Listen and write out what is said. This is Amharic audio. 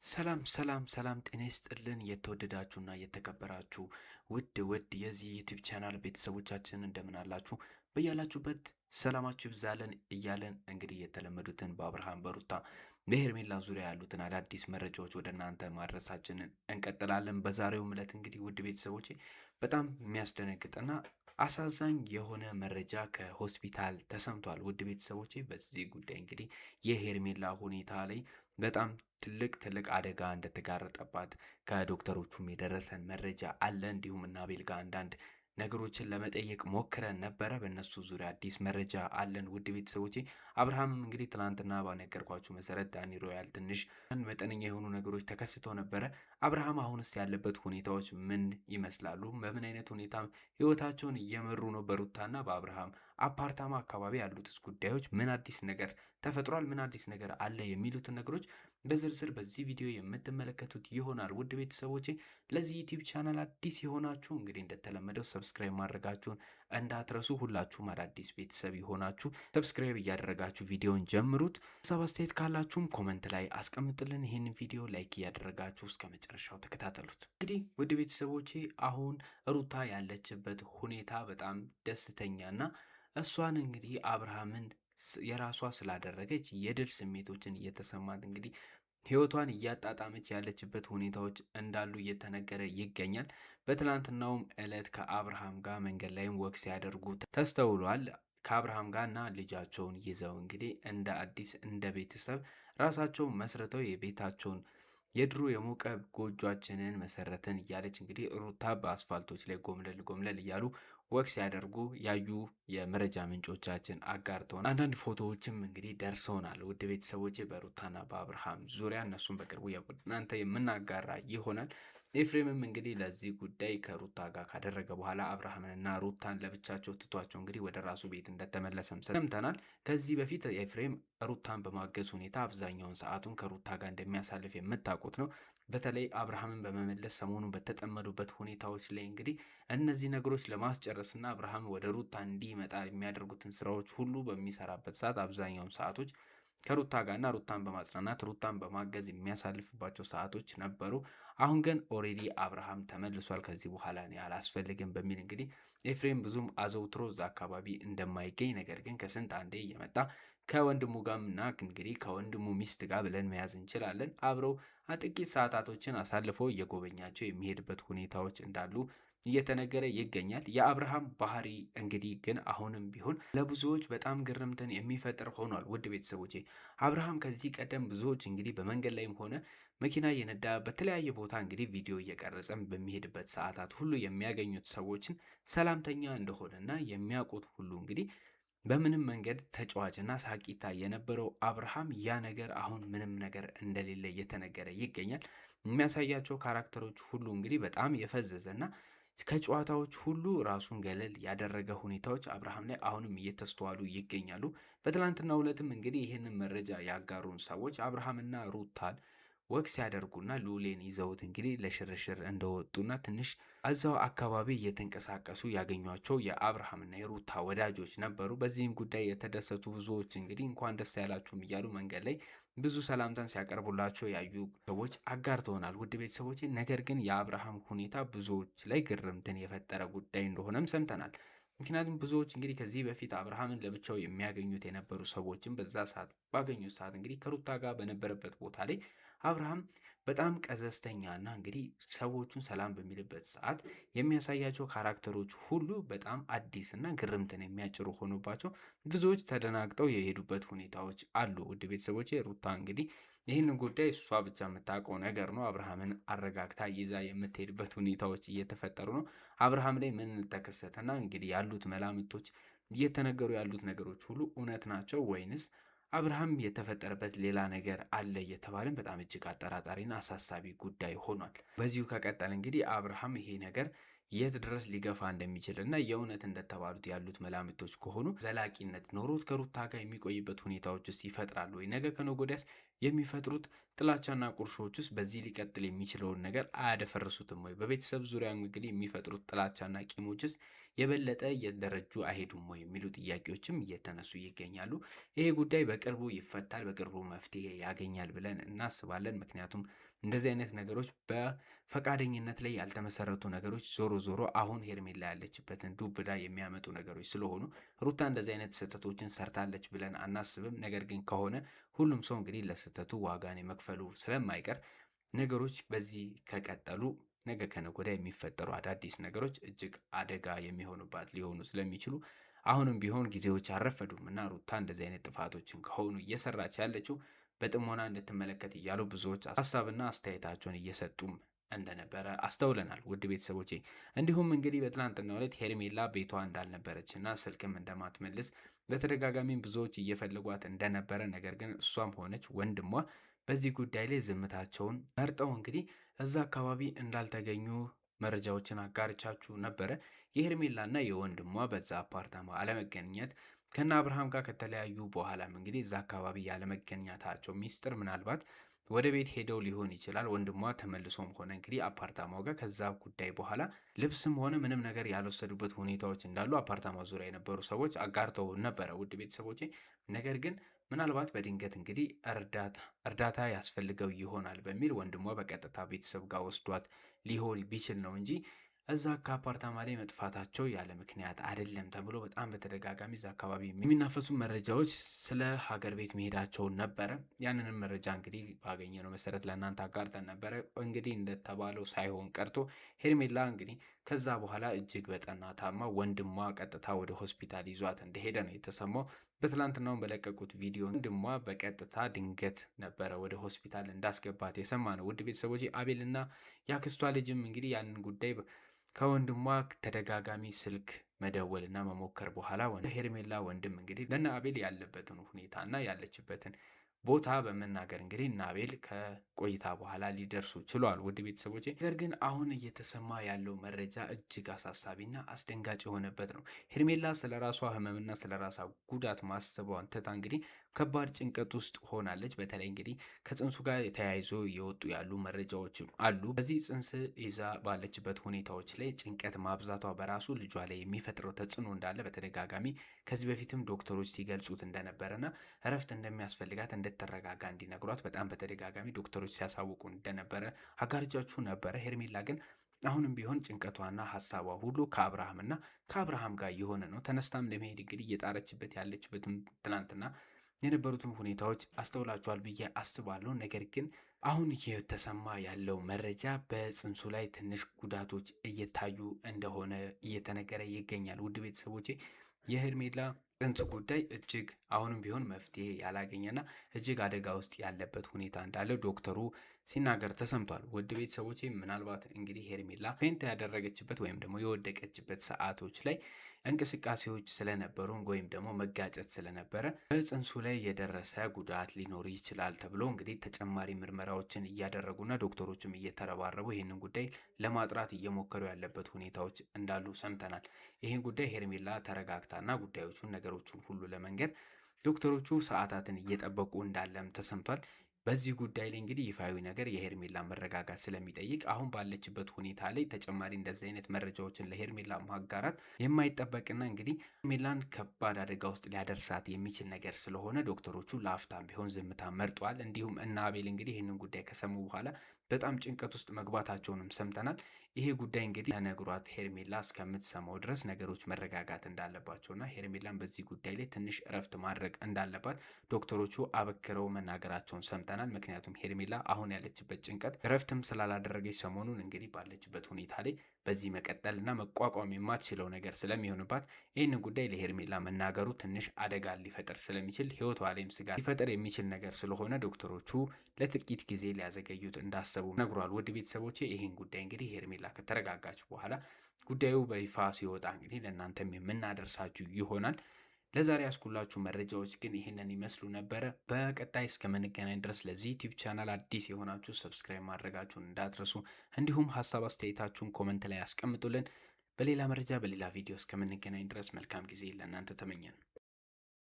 ሰላም ጤና ይስጥልን የተወደዳችሁና የተከበራችሁ ውድ የዚህ ዩቲዩብ ቻናል ቤተሰቦቻችን እንደምን አላችሁ? በያላችሁበት ሰላማችሁ ይብዛልን እያለን እንግዲህ የተለመዱትን በአብርሃም በሩታ በሄርሜላ ዙሪያ ያሉትን አዳዲስ መረጃዎች ወደ እናንተ ማድረሳችንን እንቀጥላለን። በዛሬው ዕለት እንግዲህ ውድ ቤተሰቦቼ በጣም የሚያስደነግጥና አሳዛኝ የሆነ መረጃ ከሆስፒታል ተሰምቷል። ውድ ቤተሰቦቼ በዚህ ጉዳይ እንግዲህ የሄርሜላ ሁኔታ ላይ በጣም ትልቅ አደጋ እንደተጋረጠባት ከዶክተሮቹም የደረሰን መረጃ አለ። እንዲሁም እና አቤል ጋር አንዳንድ ነገሮችን ለመጠየቅ ሞክረን ነበረ። በእነሱ ዙሪያ አዲስ መረጃ አለን። ውድ ቤተሰቦቼ አብርሃም እንግዲህ ትናንትና ባነገርኳችሁ መሰረት ዳኒ ሮያል ትንሽ መጠነኛ የሆኑ ነገሮች ተከስተው ነበረ። አብርሃም አሁንስ ያለበት ሁኔታዎች ምን ይመስላሉ? በምን አይነት ሁኔታ ህይወታቸውን እየመሩ ነው? በሩታና በአብርሃም አፓርታማ አካባቢ ያሉትስ ጉዳዮች ምን አዲስ ነገር ተፈጥሯል? ምን አዲስ ነገር አለ? የሚሉትን ነገሮች በዝርዝር በዚህ ቪዲዮ የምትመለከቱት ይሆናል። ውድ ቤተሰቦቼ ለዚህ ዩቲዩብ ቻናል አዲስ የሆናችሁ እንግዲህ እንደተለመደው ሰብስክራይብ ማድረጋችሁን እንዳትረሱ። ሁላችሁም አዳዲስ ቤተሰብ የሆናችሁ ሰብስክራይብ እያደረጋችሁ ቪዲዮን ጀምሩት። ሀሳብ አስተያየት ካላችሁም ኮመንት ላይ አስቀምጡልን። ይህንን ቪዲዮ ላይክ እያደረጋችሁ እስከ መጨረሻው ተከታተሉት። እንግዲህ ውድ ቤተሰቦቼ አሁን ሩታ ያለችበት ሁኔታ በጣም ደስተኛና እሷን እንግዲህ አብርሃምን የራሷ ስላደረገች የድል ስሜቶችን እየተሰማት እንግዲህ ህይወቷን እያጣጣመች ያለችበት ሁኔታዎች እንዳሉ እየተነገረ ይገኛል። በትላንትናውም ዕለት ከአብርሃም ጋር መንገድ ላይም ወክ ሲያደርጉ ተስተውሏል። ከአብርሃም ጋር እና ልጃቸውን ይዘው እንግዲህ እንደ አዲስ እንደ ቤተሰብ ራሳቸውን መስርተው የቤታቸውን የድሮ የሞቀ ጎጇችንን መሰረትን እያለች እንግዲህ ሩታ በአስፋልቶች ላይ ጎምለል እያሉ ወክ ሲያደርጉ ያዩ የመረጃ ምንጮቻችን አጋርተውን አንዳንድ ፎቶዎችም እንግዲህ ደርሰውናል። ውድ ቤተሰቦቼ በሩታና በአብርሃም ዙሪያ እነሱም በቅርቡ እናንተ የምናጋራ ይሆናል። ኤፍሬምም እንግዲህ ለዚህ ጉዳይ ከሩታ ጋር ካደረገ በኋላ አብርሃምንና ሩታን ለብቻቸው ትቷቸው እንግዲህ ወደ ራሱ ቤት እንደተመለሰም ሰምተናል። ከዚህ በፊት ኤፍሬም ሩታን በማገዝ ሁኔታ አብዛኛውን ሰዓቱን ከሩታ ጋር እንደሚያሳልፍ የምታውቁት ነው። በተለይ አብርሃምን በመመለስ ሰሞኑን በተጠመዱበት ሁኔታዎች ላይ እንግዲህ እነዚህ ነገሮች ለማስጨረስና አብርሃም ወደ ሩታ እንዲመጣ የሚያደርጉትን ስራዎች ሁሉ በሚሰራበት ሰዓት አብዛኛውን ሰዓቶች ከሩታ ጋርና ሩታን በማጽናናት ሩታን በማገዝ የሚያሳልፍባቸው ሰዓቶች ነበሩ። አሁን ግን ኦሬዲ አብርሃም ተመልሷል። ከዚህ በኋላ እኔ አላስፈልግም በሚል እንግዲህ ኤፍሬም ብዙም አዘውትሮ እዛ አካባቢ እንደማይገኝ ነገር ግን ከስንት አንዴ እየመጣ ከወንድሙ ጋርና እንግዲህ ከወንድሙ ሚስት ጋር ብለን መያዝ እንችላለን አብረው ጥቂት ሰዓታቶችን አሳልፎ እየጎበኛቸው የሚሄድበት ሁኔታዎች እንዳሉ እየተነገረ ይገኛል። የአብርሃም ባህሪ እንግዲህ ግን አሁንም ቢሆን ለብዙዎች በጣም ግርምትን የሚፈጥር ሆኗል። ውድ ቤተሰቦቼ አብርሃም ከዚህ ቀደም ብዙዎች እንግዲህ በመንገድ ላይም ሆነ መኪና እየነዳ በተለያየ ቦታ እንግዲህ ቪዲዮ እየቀረጸም በሚሄድበት ሰዓታት ሁሉ የሚያገኙት ሰዎችን ሰላምተኛ እንደሆነና የሚያውቁት ሁሉ እንግዲህ በምንም መንገድ ተጫዋችና ሳቂታ የነበረው አብርሃም ያ ነገር አሁን ምንም ነገር እንደሌለ እየተነገረ ይገኛል። የሚያሳያቸው ካራክተሮች ሁሉ እንግዲህ በጣም የፈዘዘና ከጨዋታዎች ሁሉ ራሱን ገለል ያደረገ ሁኔታዎች አብርሃም ላይ አሁንም እየተስተዋሉ ይገኛሉ። በትላንትናው ዕለትም እንግዲህ ይህንን መረጃ ያጋሩን ሰዎች አብርሃምና ሩታን ወቅ ሲያደርጉና ሉሌን ይዘውት እንግዲህ ለሽርሽር እንደወጡና ትንሽ እዛው አካባቢ እየተንቀሳቀሱ ያገኟቸው የአብርሃምና የሩታ ወዳጆች ነበሩ። በዚህም ጉዳይ የተደሰቱ ብዙዎች እንግዲህ እንኳን ደስ ያላችሁም እያሉ መንገድ ላይ ብዙ ሰላምታን ሲያቀርቡላቸው ያዩ ሰዎች አጋርተውናል። ውድ ቤተሰቦች ነገር ግን የአብርሃም ሁኔታ ብዙዎች ላይ ግርምትን የፈጠረ ጉዳይ እንደሆነም ሰምተናል። ምክንያቱም ብዙዎች እንግዲህ ከዚህ በፊት አብርሃምን ለብቻው የሚያገኙት የነበሩ ሰዎችን በዛ ሰዓት ባገኙት ሰዓት እንግዲህ ከሩታ ጋር በነበረበት ቦታ ላይ አብርሃም በጣም ቀዘስተኛና እንግዲህ ሰዎቹን ሰላም በሚልበት ሰዓት የሚያሳያቸው ካራክተሮች ሁሉ በጣም አዲስና ግርምትን የሚያጭሩ ሆኖባቸው ብዙዎች ተደናግጠው የሄዱበት ሁኔታዎች አሉ። ውድ ቤተሰቦች ሩታ እንግዲህ ይህንን ጉዳይ እሷ ብቻ የምታውቀው ነገር ነው። አብርሃምን አረጋግታ ይዛ የምትሄድበት ሁኔታዎች እየተፈጠሩ ነው። አብርሃም ላይ ምን ተከሰተና እንግዲህ ያሉት መላምቶች እየተነገሩ ያሉት ነገሮች ሁሉ እውነት ናቸው ወይንስ አብርሃም የተፈጠረበት ሌላ ነገር አለ እየተባለን በጣም እጅግ አጠራጣሪና አሳሳቢ ጉዳይ ሆኗል። በዚሁ ከቀጠል እንግዲህ አብርሃም ይሄ ነገር የት ድረስ ሊገፋ እንደሚችል እና የእውነት እንደተባሉት ያሉት መላምቶች ከሆኑ ዘላቂነት ኖሮት ከሩታ ጋር የሚቆይበት ሁኔታዎች ውስጥ ይፈጥራሉ ወይ? ነገ ከነገ ወዲያስ የሚፈጥሩት ጥላቻና ቁርሾች ውስጥ በዚህ ሊቀጥል የሚችለውን ነገር አያደፈርሱትም ወይ? በቤተሰብ ዙሪያ እንግዲህ የሚፈጥሩት ጥላቻና ቂሞችስ የበለጠ እየደረጁ አይሄዱም ወይ የሚሉ ጥያቄዎችም እየተነሱ ይገኛሉ። ይሄ ጉዳይ በቅርቡ ይፈታል፣ በቅርቡ መፍትሄ ያገኛል ብለን እናስባለን። ምክንያቱም እንደዚህ አይነት ነገሮች በፈቃደኝነት ላይ ያልተመሰረቱ ነገሮች ዞሮ ዞሮ አሁን ሄርሜላ ያለችበትን ዱብዳ የሚያመጡ ነገሮች ስለሆኑ ሩታ እንደዚህ አይነት ስህተቶችን ሰርታለች ብለን አናስብም። ነገር ግን ከሆነ ሁሉም ሰው እንግዲህ ለስህተቱ ዋጋን የመክፈሉ ስለማይቀር ነገሮች በዚህ ከቀጠሉ ነገ ከነገ ወዲያ የሚፈጠሩ አዳዲስ ነገሮች እጅግ አደጋ የሚሆኑባት ሊሆኑ ስለሚችሉ አሁንም ቢሆን ጊዜዎች አልረፈዱም እና ሩታ እንደዚህ አይነት ጥፋቶችን ከሆኑ እየሰራች ያለችው በጥሞና እንድትመለከት እያሉ ብዙዎች ሀሳብና አስተያየታቸውን እየሰጡም እንደነበረ አስተውለናል። ውድ ቤተሰቦቼ እንዲሁም እንግዲህ በትናንትናው ዕለት ሄርሜላ ቤቷ እንዳልነበረችና ስልክም እንደማትመልስ በተደጋጋሚም ብዙዎች እየፈለጓት እንደነበረ ነገር ግን እሷም ሆነች ወንድሟ በዚህ ጉዳይ ላይ ዝምታቸውን መርጠው እንግዲህ እዛ አካባቢ እንዳልተገኙ መረጃዎችን አጋርቻችሁ ነበረ። የሄርሜላና የወንድሟ በዛ አፓርታማ አለመገኘት ከነ አብርሃም ጋር ከተለያዩ በኋላም እንግዲህ እዛ አካባቢ ያለመገኘታቸው ሚስጥር ምናልባት ወደ ቤት ሄደው ሊሆን ይችላል። ወንድሟ ተመልሶም ሆነ እንግዲህ አፓርታማው ጋር ከዛ ጉዳይ በኋላ ልብስም ሆነ ምንም ነገር ያልወሰዱበት ሁኔታዎች እንዳሉ አፓርታማው ዙሪያ የነበሩ ሰዎች አጋርተው ነበረ ውድ ቤተሰቦቼ። ነገር ግን ምናልባት በድንገት እንግዲህ እርዳታ ያስፈልገው ይሆናል በሚል ወንድሟ በቀጥታ ቤተሰብ ጋር ወስዷት ሊሆን ቢችል ነው እንጂ እዛ ከአፓርታማ ላይ መጥፋታቸው ያለ ምክንያት አይደለም ተብሎ በጣም በተደጋጋሚ እዛ አካባቢ የሚናፈሱ መረጃዎች ስለ ሀገር ቤት መሄዳቸውን ነበረ። ያንንም መረጃ እንግዲህ ባገኘነው መሰረት ለእናንተ አጋርተን ነበረ። እንግዲህ እንደተባለው ሳይሆን ቀርቶ ሄርሜላ እንግዲህ ከዛ በኋላ እጅግ በጠና ታማ ወንድሟ ቀጥታ ወደ ሆስፒታል ይዟት እንደሄደ ነው የተሰማው። በትላንትናውን በለቀቁት ቪዲዮ ወንድሟ በቀጥታ ድንገት ነበረ ወደ ሆስፒታል እንዳስገባት የሰማ ነው። ውድ ቤተሰቦች አቤልና የአክስቷ ልጅም እንግዲህ ያንን ጉዳይ ከወንድሟ ተደጋጋሚ ስልክ መደወልና መሞከር በኋላ ሄርሜላ ወንድም እንግዲህ ለነ አቤል ያለበትን ሁኔታ እና ያለችበትን ቦታ በመናገር እንግዲህ እነ አቤል ከቆይታ በኋላ ሊደርሱ ችሏል። ውድ ቤተሰቦቼ ነገር ግን አሁን እየተሰማ ያለው መረጃ እጅግ አሳሳቢና አስደንጋጭ የሆነበት ነው። ሄርሜላ ስለ ራሷ ህመምና ስለ ራሷ ጉዳት ማሰቧን ትታ እንግዲህ ከባድ ጭንቀት ውስጥ ሆናለች። በተለይ እንግዲህ ከጽንሱ ጋር ተያይዞ የወጡ ያሉ መረጃዎችም አሉ። በዚህ ጽንስ ይዛ ባለችበት ሁኔታዎች ላይ ጭንቀት ማብዛቷ በራሱ ልጇ ላይ የሚፈጥረው ተጽዕኖ እንዳለ በተደጋጋሚ ከዚህ በፊትም ዶክተሮች ሲገልጹት እንደነበረና እረፍት እንደሚያስፈልጋት እንድትረጋጋ እንዲነግሯት በጣም በተደጋጋሚ ዶክተሮች ሲያሳውቁ እንደነበረ አጋርጃችሁ ነበረ። ሄርሜላ ግን አሁንም ቢሆን ጭንቀቷና ሀሳቧ ሁሉ ከአብርሃም ጋር የሆነ ነው። ተነስታም ለመሄድ እንግዲህ እየጣረችበት ያለችበትም ትናንትና የነበሩትን ሁኔታዎች አስተውላችኋል ብዬ አስባለሁ። ነገር ግን አሁን እየተሰማ ያለው መረጃ በጽንሱ ላይ ትንሽ ጉዳቶች እየታዩ እንደሆነ እየተነገረ ይገኛል። ውድ ቤተሰቦቼ የሄርሜላ ጽንሱ ጉዳይ እጅግ አሁንም ቢሆን መፍትሄ ያላገኘና እጅግ አደጋ ውስጥ ያለበት ሁኔታ እንዳለ ዶክተሩ ሲናገር ተሰምቷል። ውድ ቤተሰቦቼ ምናልባት እንግዲህ ሄርሜላ ፌንት ያደረገችበት ወይም ደግሞ የወደቀችበት ሰዓቶች ላይ እንቅስቃሴዎች ስለነበሩ ወይም ደግሞ መጋጨት ስለነበረ በጽንሱ ላይ የደረሰ ጉዳት ሊኖር ይችላል ተብሎ እንግዲህ ተጨማሪ ምርመራዎችን እያደረጉና ዶክተሮችም እየተረባረቡ ይህንን ጉዳይ ለማጥራት እየሞከሩ ያለበት ሁኔታዎች እንዳሉ ሰምተናል። ይህን ጉዳይ ሄርሜላ ተረጋግታና ጉዳዮቹን ነገሮቹን ሁሉ ለመንገር ዶክተሮቹ ሰዓታትን እየጠበቁ እንዳለም ተሰምቷል። በዚህ ጉዳይ ላይ እንግዲህ ይፋዊ ነገር የሄርሜላ መረጋጋት ስለሚጠይቅ አሁን ባለችበት ሁኔታ ላይ ተጨማሪ እንደዚህ አይነት መረጃዎችን ለሄርሜላ ማጋራት የማይጠበቅና እንግዲህ ሄርሜላን ከባድ አደጋ ውስጥ ሊያደርሳት የሚችል ነገር ስለሆነ ዶክተሮቹ ለአፍታም ቢሆን ዝምታ መርጧል። እንዲሁም እነ አቤል እንግዲህ ይህንን ጉዳይ ከሰሙ በኋላ በጣም ጭንቀት ውስጥ መግባታቸውንም ሰምተናል። ይሄ ጉዳይ እንግዲህ ተነግሯት ሄርሜላ እስከምትሰማው ድረስ ነገሮች መረጋጋት እንዳለባቸውና ሄርሜላን በዚህ ጉዳይ ላይ ትንሽ እረፍት ማድረግ እንዳለባት ዶክተሮቹ አበክረው መናገራቸውን ሰምተናል። ምክንያቱም ሄርሜላ አሁን ያለችበት ጭንቀት እረፍትም ስላላደረገች ሰሞኑን እንግዲህ ባለችበት ሁኔታ ላይ በዚህ መቀጠልና መቋቋም የማትችለው ነገር ስለሚሆንባት ይህንን ጉዳይ ለሄርሜላ መናገሩ ትንሽ አደጋ ሊፈጥር ስለሚችል ሕይወቷ ላይም ስጋት ሊፈጥር የሚችል ነገር ስለሆነ ዶክተሮቹ ለጥቂት ጊዜ ሊያዘገዩት እንዳሰቡ ነግሯል። ውድ ቤተሰቦቼ ይህን ጉዳይ እንግዲህ ሄርሜላ ከተረጋጋች በኋላ ጉዳዩ በይፋ ሲወጣ እንግዲህ ለእናንተም የምናደርሳችሁ ይሆናል። ለዛሬ ያስኩላችሁ መረጃዎች ግን ይህንን ይመስሉ ነበረ። በቀጣይ እስከምንገናኝ ድረስ ለዚህ ዩቲዩብ ቻናል አዲስ የሆናችሁ ሰብስክራይብ ማድረጋችሁን እንዳትረሱ፣ እንዲሁም ሀሳብ አስተያየታችሁን ኮመንት ላይ ያስቀምጡልን። በሌላ መረጃ በሌላ ቪዲዮ እስከምንገናኝ ድረስ መልካም ጊዜ ለእናንተ ተመኘን።